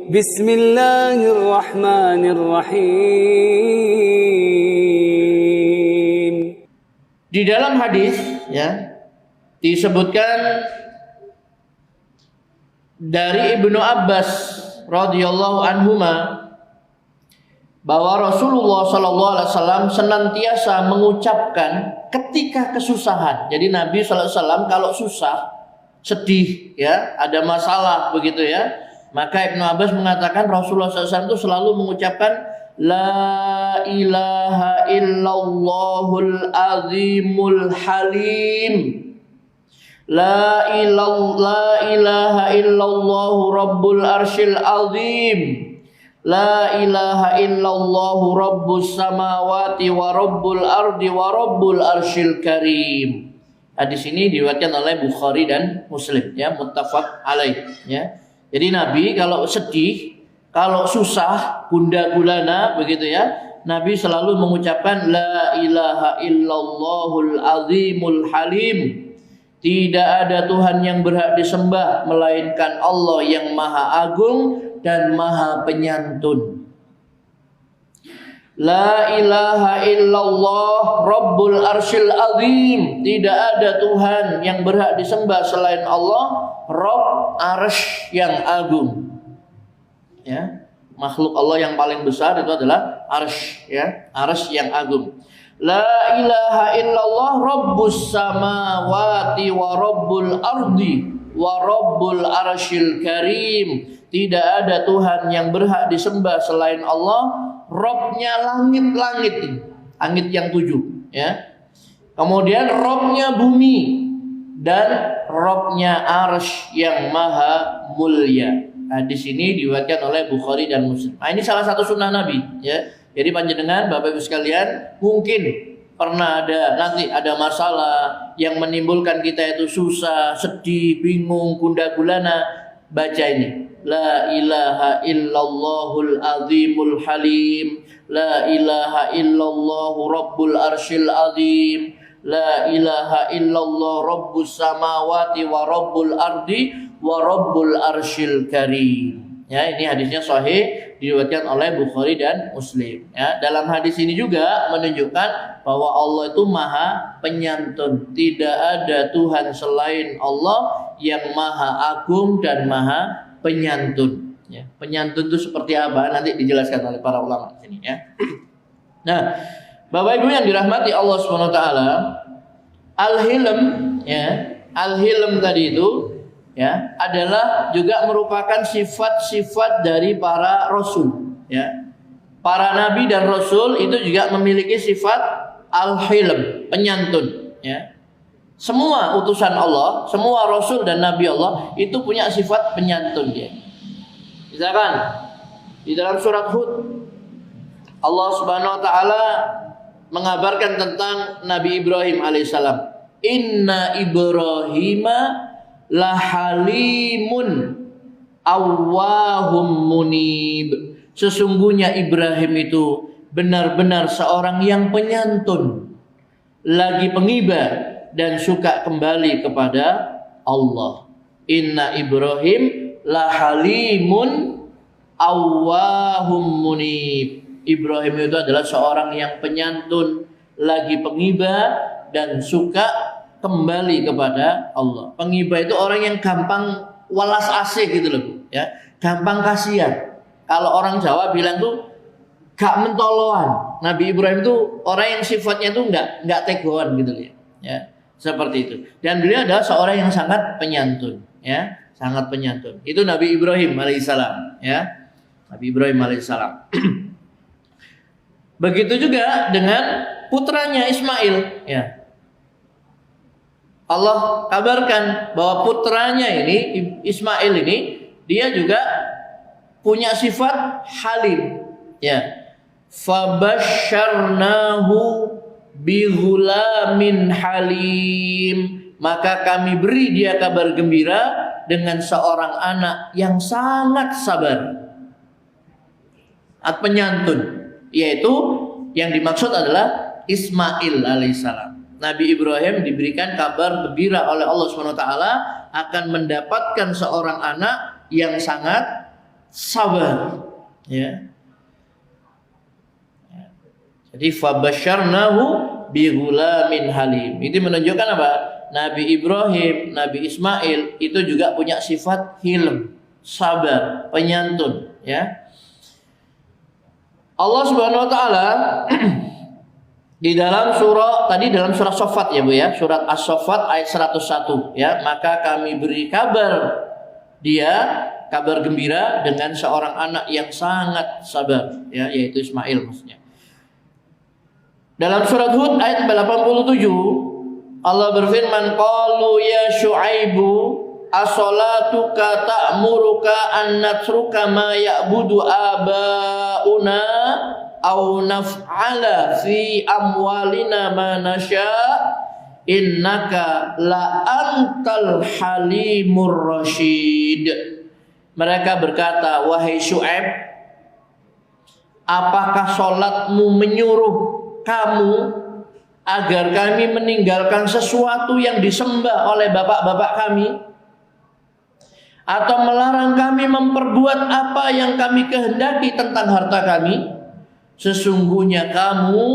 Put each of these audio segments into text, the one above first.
Bismillahirrahmanirrahim. Di dalam hadis ya disebutkan dari Ibnu Abbas radhiyallahu anhuma bahwa Rasulullah sallallahu alaihi wasallam senantiasa mengucapkan ketika kesusahan. Jadi Nabi sallallahu alaihi wasallam kalau susah, sedih ya, ada masalah begitu ya, maka Ibnu Abbas mengatakan Rasulullah sallallahu alaihi wasallam itu selalu mengucapkan La ilaha illallahul azimul halim. La ilaha illallahu rabbul arsyil azim. La ilaha illallahu rabbus samawati wa rabbul ardi wa rabbul arsyil karim. Hadis ini diriwayatkan oleh Bukhari dan Muslim ya, muttafaq alaih ya. Jadi Nabi kalau sedih, kalau susah, gundah gulana begitu ya, Nabi selalu mengucapkan La ilaha illallahul azimul halim. Tidak ada Tuhan yang berhak disembah melainkan Allah yang maha agung dan maha penyantun. La ilaha illallah rabbul arsyil azim. Tidak ada Tuhan yang berhak disembah selain Allah, Rabb arsy yang agung. Ya, makhluk Allah yang paling besar itu adalah arsy ya, arsy yang agung. La ilaha illallah rabbus samawati wa rabbul ardi wa rabbul arsyil karim. Tidak ada Tuhan yang berhak disembah selain Allah, Rabbnya langit-langit, langit yang 7 ya. Kemudian Rabbnya bumi dan Rabbnya arsy yang maha mulia. Hadis ini diriwayatkan oleh Bukhari dan Muslim. Nah, ini salah satu sunnah Nabi ya. Jadi panjenengan Bapak Ibu sekalian mungkin pernah nanti ada masalah yang menimbulkan kita itu susah, sedih, bingung, gundah gulana, baca ini. La ilaha illallahul azimul halim. La ilaha illallahu rabbul arsyil azim. La ilaha illallah rabbus samawati wa rabbul ardi wa rabbul arsyil karim. Ya, ini hadisnya sahih diriwayatkan oleh Bukhari dan Muslim. Ya, dalam hadis ini juga menunjukkan bahwa Allah itu maha penyantun. Tidak ada Tuhan selain Allah yang maha agung dan maha penyantun. Ya, penyantun itu seperti apa? Nanti dijelaskan oleh para ulama di sini. Ya. Nah, Bapak Ibu yang dirahmati Allah Subhanahu Wa Taala, al-hilm, ya, al-hilm tadi itu, ya, adalah juga merupakan sifat-sifat dari para rasul. Ya, para nabi dan rasul itu juga memiliki sifat al-hilm, penyantun. Ya, semua utusan Allah, semua rasul dan nabi Allah itu punya sifat penyantun dia. Misalkan di dalam surat Hud, Allah Subhanahu Wa Taala mengabarkan tentang Nabi Ibrahim alaihissalam. Inna Ibrahima lahalimun awwahum munib. Sesungguhnya Ibrahim itu benar-benar seorang yang penyantun, lagi pengibar dan suka kembali kepada Allah. Inna Ibrahim lahalimun awwahum munib. Ibrahim itu adalah seorang yang penyantun, lagi pengiba dan suka kembali kepada Allah. Pengiba itu orang yang gampang walas asih gitu loh, ya. Gampang kasihan. Kalau orang Jawa bilang tuh gak mentoloan. Nabi Ibrahim itu orang yang sifatnya itu enggak tegoan gitu loh, ya. Seperti itu. Dan beliau adalah seorang yang sangat penyantun, ya, sangat penyantun. Itu Nabi Ibrahim alaihissalam, ya. Nabi Ibrahim alaihissalam. Begitu juga dengan putranya Ismail, ya. Allah kabarkan bahwa putranya ini Ismail ini dia juga punya sifat halim, ya. Fabasyarnahu bighulamin halim. Maka kami beri dia kabar gembira dengan seorang anak yang sangat sabar, penyantun. Yaitu yang dimaksud adalah Ismail alaihissalam. Nabi Ibrahim diberikan kabar gembira oleh Allah SWT akan mendapatkan seorang anak yang sangat sabar, ya. Jadi fabasyarnahu bighulamin halim. Itu menunjukkan apa? Nabi Ibrahim, Nabi Ismail itu juga punya sifat hilm, sabar, penyantun, ya. Allah Subhanahu wa taala di dalam dalam surah Shaffat ya Bu ya, surat As-Shaffat ayat 101 ya, maka kami beri kabar kabar gembira dengan seorang anak yang sangat sabar ya, yaitu Ismail maksudnya. Dalam surat Hud ayat 87 Allah berfirman, qalu ya Syu'aibu as-salatuka ta'muruka an natruka ma ya'budu abauna aw naf'ala fi amwalina ma nasya' innaka la antal halimur rasyid. Mereka berkata, wahai Syu'aib, apakah salatmu menyuruh kamu agar kami meninggalkan sesuatu yang disembah oleh bapak-bapak kami, atau melarang kami memperbuat apa yang kami kehendaki tentang harta kami? Sesungguhnya kamu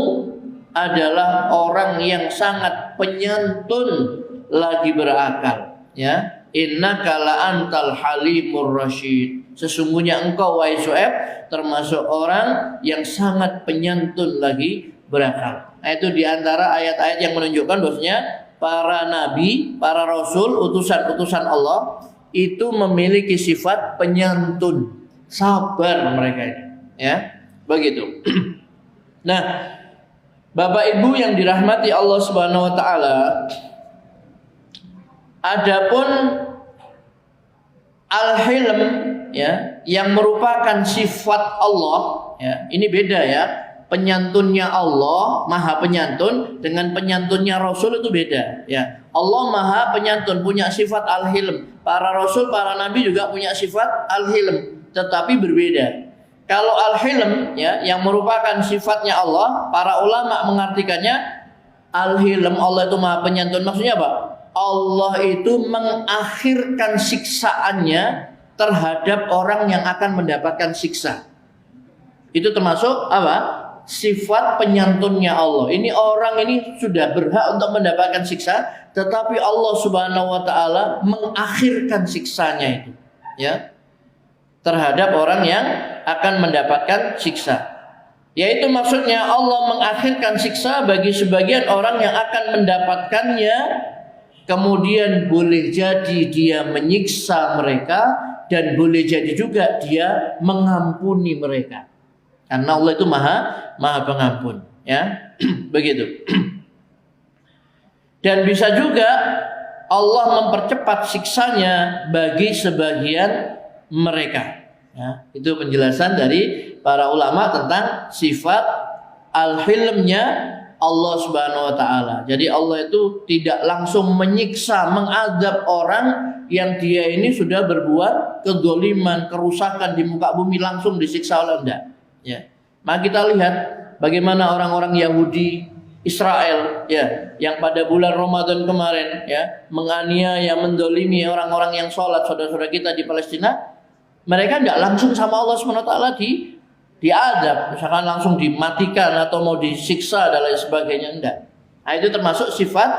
adalah orang yang sangat penyantun lagi berakal, ya. Innaka la antal halimur rasyid. Sesungguhnya engkau wahai Syu'aib termasuk orang yang sangat penyantun lagi berakal. Nah, itu diantara ayat-ayat yang menunjukkan bahwasanya para nabi, para rasul, utusan-utusan Allah itu memiliki sifat penyantun, sabar mereka ini, ya. Begitu. Nah, Bapak Ibu yang dirahmati Allah Subhanahu wa taala, adapun al-hilm ya, yang merupakan sifat Allah ya, ini beda ya. Penyantunnya Allah, Maha Penyantun, dengan penyantunnya Rasul itu beda ya. Allah Maha Penyantun, punya sifat al-hilm. Para Rasul, para Nabi juga punya sifat al-hilm, tetapi berbeda. Kalau al-hilm ya, yang merupakan sifatnya Allah, para ulama mengartikannya al-hilm, Allah itu Maha Penyantun. Maksudnya apa? Allah itu mengakhirkan siksaannya terhadap orang yang akan mendapatkan siksa. Itu termasuk apa? Sifat penyantunnya Allah. Ini orang ini sudah berhak untuk mendapatkan siksa, tetapi Allah Subhanahu wa taala mengakhirkan siksanya itu, ya, terhadap orang yang akan mendapatkan siksa. Yaitu maksudnya Allah mengakhirkan siksa bagi sebagian orang yang akan mendapatkannya, kemudian boleh jadi dia menyiksa mereka dan boleh jadi juga dia mengampuni mereka. Karena Allah itu Maha Pengampun, ya. Begitu. Dan bisa juga Allah mempercepat siksanya bagi sebagian mereka. Ya, itu penjelasan dari para ulama tentang sifat al-hilmnya Allah Subhanahu wa taala. Jadi Allah itu tidak langsung menyiksa, mengadab orang yang dia ini sudah berbuat kezaliman, kerusakan di muka bumi, langsung disiksa oleh Allah. Ya. Maka kita lihat bagaimana orang-orang Yahudi Israel ya, yang pada bulan Ramadan kemarin ya, menganiaya, mendolimi orang-orang yang sholat, saudara-saudara kita di Palestina. Mereka tidak langsung sama Allah SWT diadab, misalkan langsung dimatikan atau mau disiksa dan lain sebagainya, enggak. Nah, itu termasuk sifat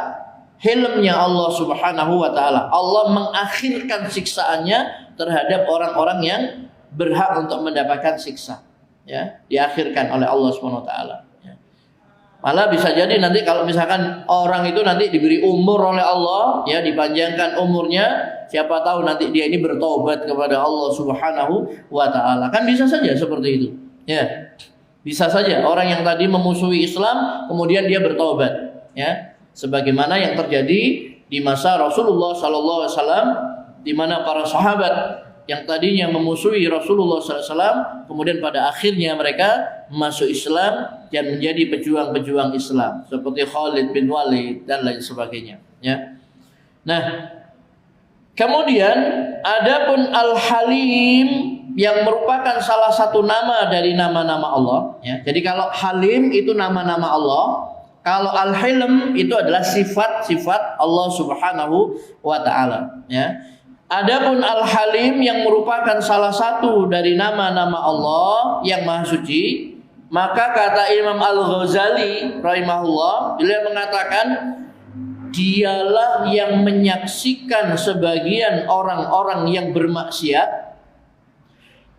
hilmnya Allah Subhanahu wa taala. Allah mengakhirkan siksaannya terhadap orang-orang yang berhak untuk mendapatkan siksa. Ya, diakhirkan oleh Allah Subhanahu wa taala. Ya. Malah bisa jadi nanti kalau misalkan orang itu nanti diberi umur oleh Allah, ya, dipanjangkan umurnya, siapa tahu nanti dia ini bertobat kepada Allah Subhanahu wa taala. Kan bisa saja seperti itu. Ya. Bisa saja orang yang tadi memusuhi Islam kemudian dia bertobat, ya. Sebagaimana yang terjadi di masa Rasulullah sallallahu alaihi wasallam, di mana para sahabat yang tadinya memusuhi Rasulullah SAW, kemudian pada akhirnya mereka masuk Islam dan menjadi pejuang-pejuang Islam seperti Khalid bin Walid dan lain sebagainya. Ya. Nah, kemudian adapun Al-Halim yang merupakan salah satu nama dari nama-nama Allah. Ya. Jadi kalau Halim itu nama-nama Allah, kalau Al-Hilm itu adalah sifat-sifat Allah Subhanahu wa taala. Ya. Adapun Al-Halim yang merupakan salah satu dari nama-nama Allah yang Maha Suci, maka kata Imam Al-Ghazali rahimahullah, beliau mengatakan dialah yang menyaksikan sebagian orang-orang yang bermaksiat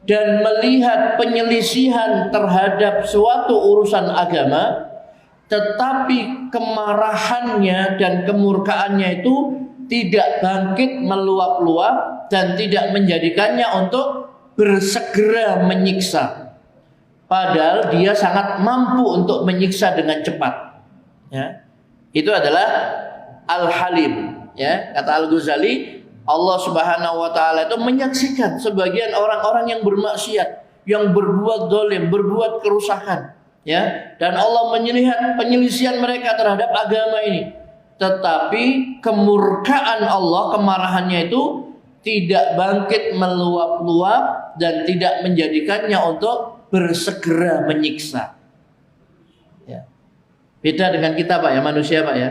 dan melihat penyelisihan terhadap suatu urusan agama, tetapi kemarahannya dan kemurkaannya itu tidak bangkit meluap-luap dan tidak menjadikannya untuk bersegera menyiksa. Padahal dia sangat mampu untuk menyiksa dengan cepat. Ya. Itu adalah Al-Halim. Ya. Kata Al-Ghazali, Allah Subhanahu wa Ta'ala itu menyaksikan sebagian orang-orang yang bermaksiat, yang berbuat zalim, berbuat kerusakan. Ya. Dan Allah melihat penyelisihan mereka terhadap agama ini. Tetapi kemurkaan Allah, kemarahannya itu tidak bangkit meluap-luap dan tidak menjadikannya untuk bersegera menyiksa. Ya. Beda dengan kita Pak ya, manusia Pak ya.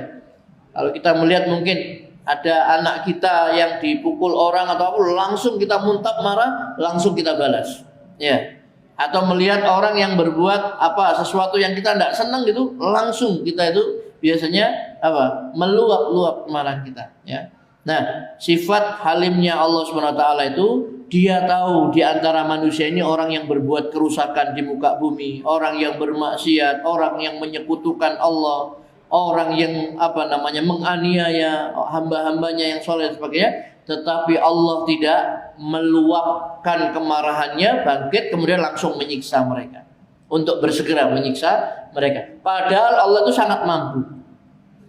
Kalau kita melihat mungkin ada anak kita yang dipukul orang atau apa, langsung kita muntah marah, langsung kita balas. Ya. Atau melihat orang yang berbuat apa sesuatu yang kita tidak senang gitu, langsung kita itu biasanya apa? Meluap-luap kemarahan kita, ya. Nah, sifat halimnya Allah Subhanahu wa taala itu dia tahu di antara manusia ini orang yang berbuat kerusakan di muka bumi, orang yang bermaksiat, orang yang menyekutukan Allah, orang yang apa namanya menganiaya hamba-hambanya yang soleh dan sebagainya, tetapi Allah tidak meluapkan kemarahannya, bangkit kemudian langsung menyiksa mereka. Untuk bersegera menyiksa mereka. Padahal Allah itu sangat mampu.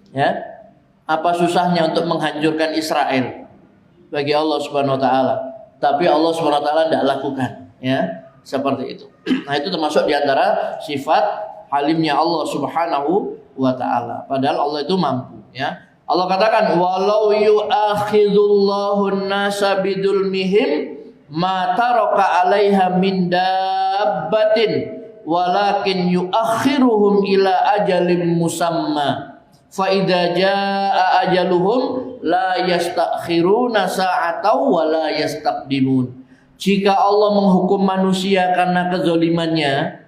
Ya. Apa susahnya untuk menghancurkan Israel bagi Allah Subhanahu wa taala? Tapi Allah Subhanahu wa taala tidak lakukan, ya. Seperti itu. Nah, itu termasuk di antara sifat halimnya Allah Subhanahu wa taala. Padahal Allah itu mampu, ya. Allah katakan walau yu'akhidullahu an-nasa bidulmihim ma taraka 'alaiha min dabbatin walakin yuakhiruhum ila ajalin musamma fa idza jaa ajaluhum la yastakhiruna sa'atan wa la yastaqdimun. Jika Allah menghukum manusia karena kezalimannya,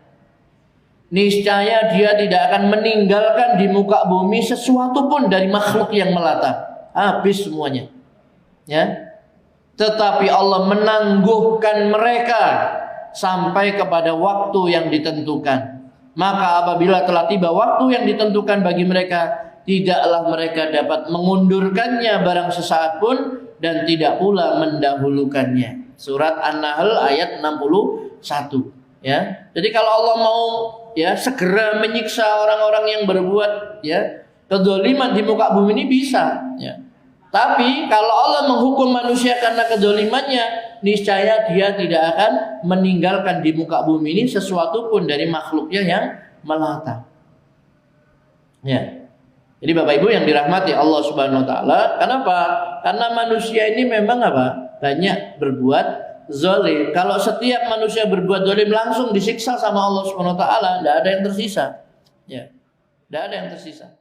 niscaya dia tidak akan meninggalkan di muka bumi sesuatu pun dari makhluk yang melata. Habis semuanya. Ya. Tetapi Allah menangguhkan mereka sampai kepada waktu yang ditentukan. Maka apabila telah tiba waktu yang ditentukan bagi mereka, tidaklah mereka dapat mengundurkannya barang sesaat pun dan tidak pula mendahulukannya. Surat An-Nahl ayat 61. Ya. Jadi kalau Allah mau ya segera menyiksa orang-orang yang berbuat ya kezaliman di muka bumi ini bisa, ya. Tapi kalau Allah menghukum manusia karena kezalimannya, niscaya dia tidak akan meninggalkan di muka bumi ini sesuatu pun dari makhluknya yang melata. Ya. Jadi Bapak Ibu yang dirahmati Allah Subhanahu wa taala, kenapa? Karena manusia ini memang apa? Banyak berbuat zalim. Kalau setiap manusia berbuat zalim langsung disiksa sama Allah Subhanahu wa taala, tidak ada yang tersisa. Ya. Tidak ada yang tersisa.